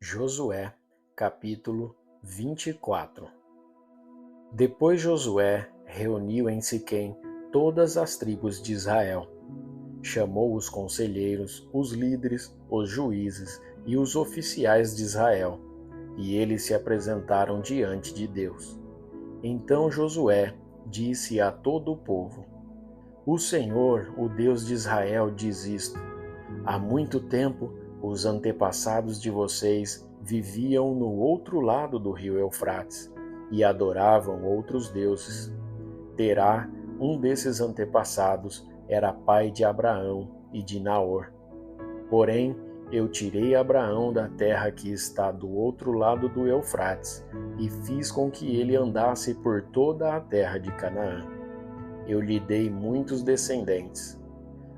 Josué, capítulo 24. Depois Josué reuniu em Siquém todas as tribos de Israel. Chamou os conselheiros, os líderes, os juízes e os oficiais de Israel, e eles se apresentaram diante de Deus. Então Josué disse a todo o povo: O Senhor, o Deus de Israel, diz isto: Há muito tempo os antepassados de vocês viviam no outro lado do rio Eufrates e adoravam outros deuses. Terá, um desses antepassados, era pai de Abraão e de Naor. Porém, eu tirei Abraão da terra que está do outro lado do Eufrates e fiz com que ele andasse por toda a terra de Canaã. Eu lhe dei muitos descendentes.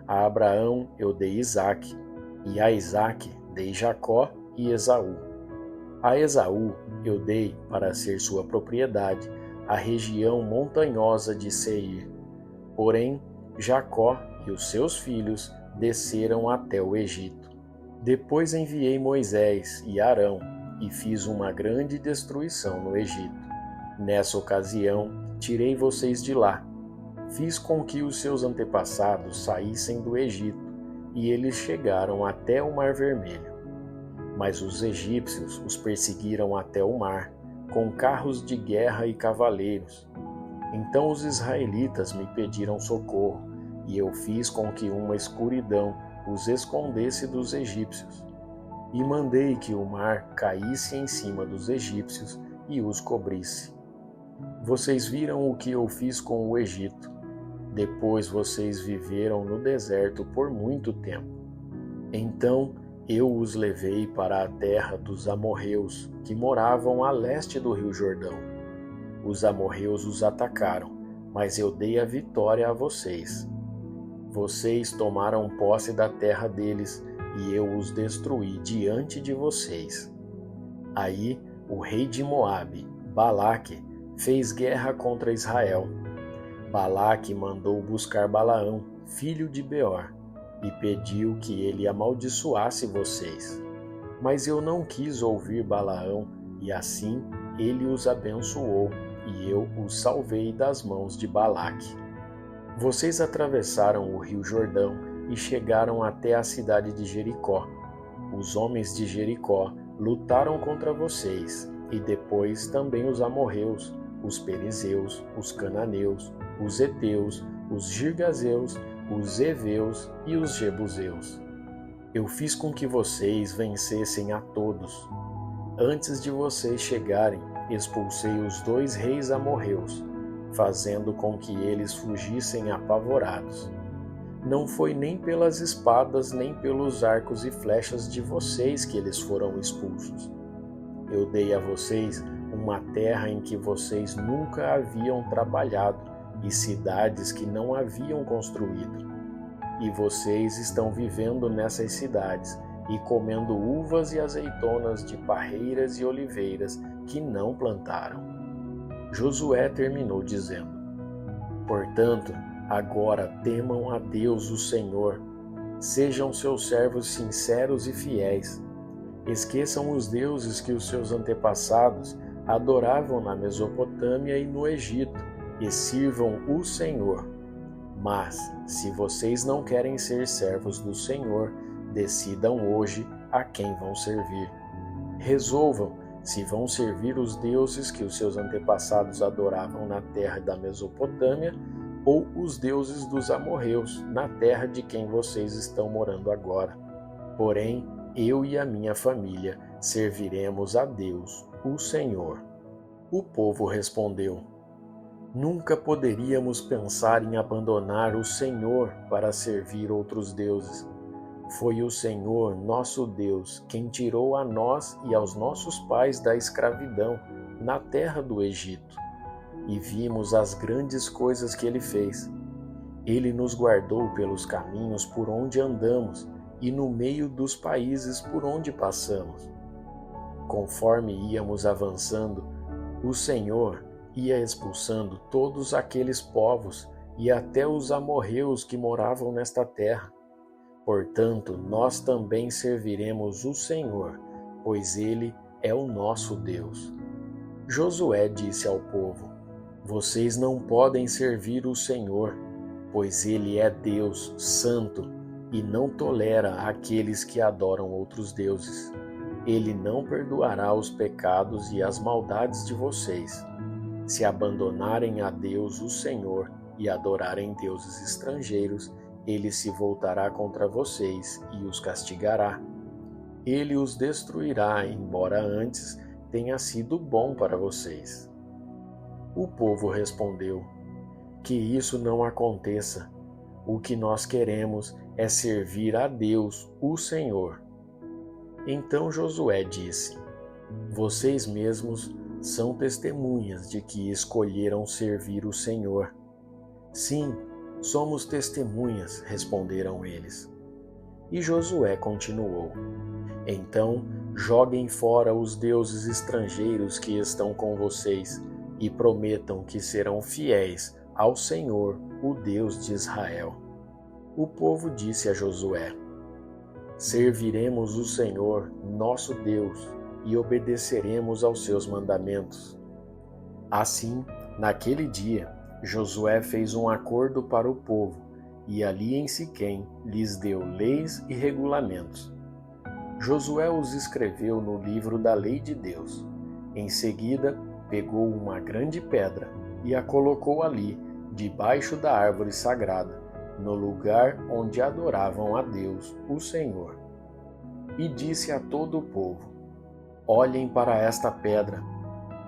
A Abraão eu dei Isaque, e a Isaque dei Jacó e Esaú. A Esaú eu dei, para ser sua propriedade, a região montanhosa de Seir. Porém, Jacó e os seus filhos desceram até o Egito. Depois enviei Moisés e Arão, e fiz uma grande destruição no Egito. Nessa ocasião, tirei vocês de lá. Fiz com que os seus antepassados saíssem do Egito, e eles chegaram até o Mar Vermelho. Mas os egípcios os perseguiram até o mar, com carros de guerra e cavaleiros. Então os israelitas me pediram socorro, e eu fiz com que uma escuridão os escondesse dos egípcios. E mandei que o mar caísse em cima dos egípcios e os cobrisse. Vocês viram o que eu fiz com o Egito. Depois vocês viveram no deserto por muito tempo. Então eu os levei para a terra dos amorreus, que moravam a leste do rio Jordão. Os amorreus os atacaram, mas eu dei a vitória a vocês. Vocês tomaram posse da terra deles, e eu os destruí diante de vocês. Aí o rei de Moabe, Balaque, fez guerra contra Israel. Balaque mandou buscar Balaão, filho de Beor, e pediu que ele amaldiçoasse vocês. Mas eu não quis ouvir Balaão, e assim ele os abençoou, e eu os salvei das mãos de Balaque. Vocês atravessaram o rio Jordão e chegaram até a cidade de Jericó. Os homens de Jericó lutaram contra vocês, e depois também os amorreus, os perizeus, os cananeus, os heteus, os girgazeus, os heveus e os jebuseus. Eu fiz com que vocês vencessem a todos. Antes de vocês chegarem, expulsei os 2 reis amorreus, fazendo com que eles fugissem apavorados. Não foi nem pelas espadas nem pelos arcos e flechas de vocês que eles foram expulsos. Eu dei a vocês uma terra em que vocês nunca haviam trabalhado e cidades que não haviam construído. E vocês estão vivendo nessas cidades e comendo uvas e azeitonas de parreiras e oliveiras que não plantaram. Josué terminou dizendo: Portanto, agora temam a Deus o Senhor. Sejam seus servos sinceros e fiéis. Esqueçam os deuses que os seus antepassados adoravam na Mesopotâmia e no Egito, e sirvam o Senhor. Mas, se vocês não querem ser servos do Senhor, decidam hoje a quem vão servir. Resolvam se vão servir os deuses que os seus antepassados adoravam na terra da Mesopotâmia ou os deuses dos amorreus, na terra de quem vocês estão morando agora. Porém, eu e a minha família serviremos a Deus, o Senhor. O povo respondeu: Nunca poderíamos pensar em abandonar o Senhor para servir outros deuses. Foi o Senhor, nosso Deus, quem tirou a nós e aos nossos pais da escravidão na terra do Egito. E vimos as grandes coisas que Ele fez. Ele nos guardou pelos caminhos por onde andamos e no meio dos países por onde passamos. Conforme íamos avançando, o Senhor ia expulsando todos aqueles povos e até os amorreus que moravam nesta terra. Portanto, nós também serviremos o Senhor, pois Ele é o nosso Deus. Josué disse ao povo: Vocês não podem servir o Senhor, pois Ele é Deus santo e não tolera aqueles que adoram outros deuses. Ele não perdoará os pecados e as maldades de vocês. Se abandonarem a Deus, o Senhor, e adorarem deuses estrangeiros, Ele se voltará contra vocês e os castigará. Ele os destruirá, embora antes tenha sido bom para vocês. O povo respondeu: Que isso não aconteça. O que nós queremos é servir a Deus, o Senhor. Então Josué disse: Vocês mesmos são testemunhas de que escolheram servir o Senhor. Sim, somos testemunhas, responderam eles. E Josué continuou: Então joguem fora os deuses estrangeiros que estão com vocês e prometam que serão fiéis ao Senhor, o Deus de Israel. O povo disse a Josué: Serviremos o Senhor, nosso Deus, e obedeceremos aos seus mandamentos. Assim, naquele dia, Josué fez um acordo para o povo, e ali em Siquém lhes deu leis e regulamentos. Josué os escreveu no livro da lei de Deus. Em seguida, pegou uma grande pedra e a colocou ali, debaixo da árvore sagrada, no lugar onde adoravam a Deus, o Senhor. E disse a todo o povo: Olhem para esta pedra,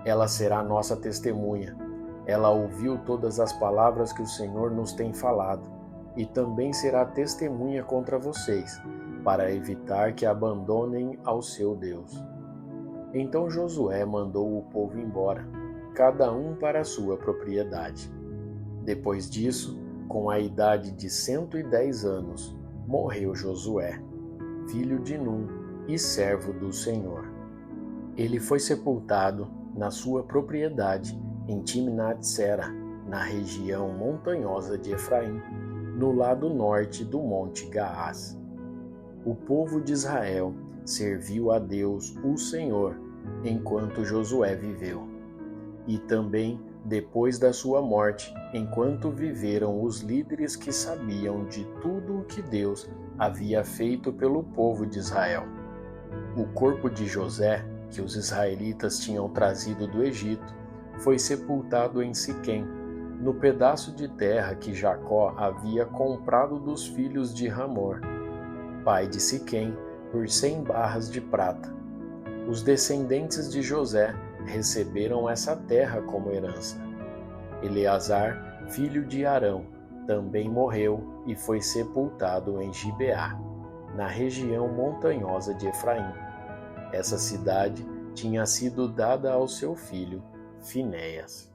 ela será nossa testemunha. Ela ouviu todas as palavras que o Senhor nos tem falado, e também será testemunha contra vocês, para evitar que abandonem ao seu Deus. Então Josué mandou o povo embora, cada um para a sua propriedade. Depois disso, com a idade de 110 anos, morreu Josué, filho de Num e servo do Senhor. Ele foi sepultado na sua propriedade em Timnat-Sera, na região montanhosa de Efraim, no lado norte do Monte Gaás. O povo de Israel serviu a Deus, o Senhor, enquanto Josué viveu. E também depois da sua morte, enquanto viveram os líderes que sabiam de tudo o que Deus havia feito pelo povo de Israel. O corpo de José, que os israelitas tinham trazido do Egito, foi sepultado em Siquém, no pedaço de terra que Jacó havia comprado dos filhos de Hamor, pai de Siquém, por 100 barras de prata. Os descendentes de José receberam essa terra como herança. Eleazar, filho de Arão, também morreu e foi sepultado em Gibeá, na região montanhosa de Efraim. Essa cidade tinha sido dada ao seu filho Finéias.